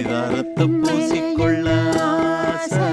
பரிதாரத்தை பூசிக்கொள்ள ஆசை.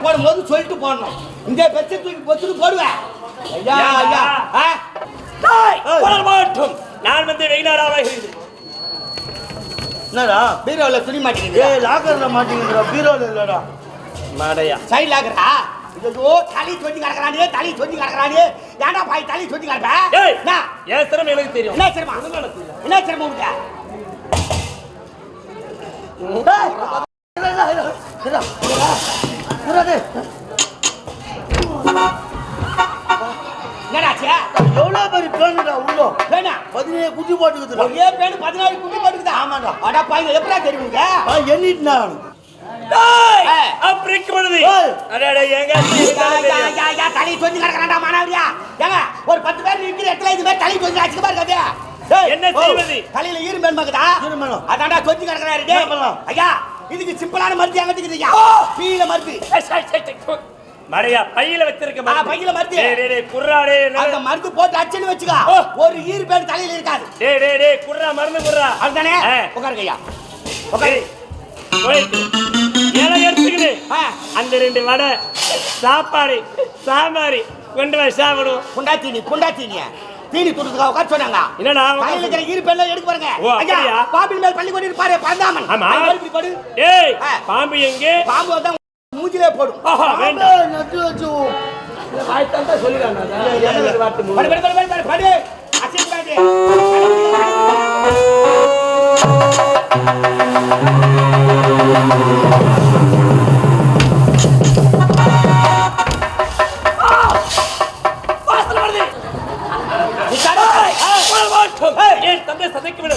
போடும்போது சொல்லிட்டு போடணும். இந்த பெட்ஷீட் தூக்கி பொத்துட்டு போடுவேன். ஐயா ஐயா மாட்டும். நான் வந்து வெயினாராக இருக்கிறேன். என்னடா பீரோல துணி மாட்டீங்க? லாக்கர்ல மாட்டீங்கடா, பீரோல இல்லடா. மாடையா சைடு லாக்கரா? இதோ தலி சொஞ்சி கிடக்குறானே, தலி சொஞ்சி கிடக்குறானே. ஏன்டா பாய் தலி சொஞ்சி கிடப்ப? ஏய் நான் ஏன் சிரமம் எனக்கு தெரியும். என்ன சிரமம்? என்ன சிரமம் உனக்கு? எவ்வளவு பேர் பேணுடா உள்ள பேனா 17 குட்டி போட்டுக்குது. ஒரே பேனு 14 குட்டி போட்டுக்குது. ஆமாடா. அட பாய் எப்படா தெரியுங்க? எண்ணிட்டா பிரேக் பண்ணுது. அடடே ஏங்க யா தலி சொஞ்சி கிடக்குறான்டா மானவரியா. ஏங்க ஒரு 10 பேர் நிக்கிற இடத்துல இது மாதிரி தலி சொஞ்சி அடிச்சு பாருங்க. என்ன செய்வது? தலையில ஈரமேன் மகதா. அதான்டா சொஞ்சி கிடக்குறாரு. ஐயா இதுக்கு சிம்பிளான மருந்து எங்க இருக்குதுயா? பீல மருந்து. மடையா பையில வச்சிருக்க மருந்து. பையில மருந்து. டேய் குர்ராடே அந்த மருந்து போட்டு அச்சன்னு வெச்சுக்க. ஒரு ஈர் பேன் தலையில இருக்காது. டேய் குர்ரா மருந்து குர்ரா. அதுதானே? உட்காருங்க ஐயா. உட்காரு. போயிட்டு ஏல எடுத்துக்கிடு. அந்த 2 வடை சாப்பாடு சாம்பார் கொண்டு வா சாப்பிடு. புண்டாத்தீனியா தீனி துடுதுக்கா உட்கார சொன்னாங்க. என்னடா கையில இருக்கிற ஈர் பேன்ல எடுத்து பாருங்க. ஐயா பாம்பின் மேல் பள்ளி கொண்டு பாரு பரந்தாமன். ஆமா இப்படி படு. ஏய் பாம்பு எங்கே? பாம்பு தான் மூஞ்சிலே போடும். வேண்டாம் நட்டு வச்சு வாய் தந்தா சொல்லிறானே. படு அசிங்க பாடி. என் தந்தை சதைக்கு விட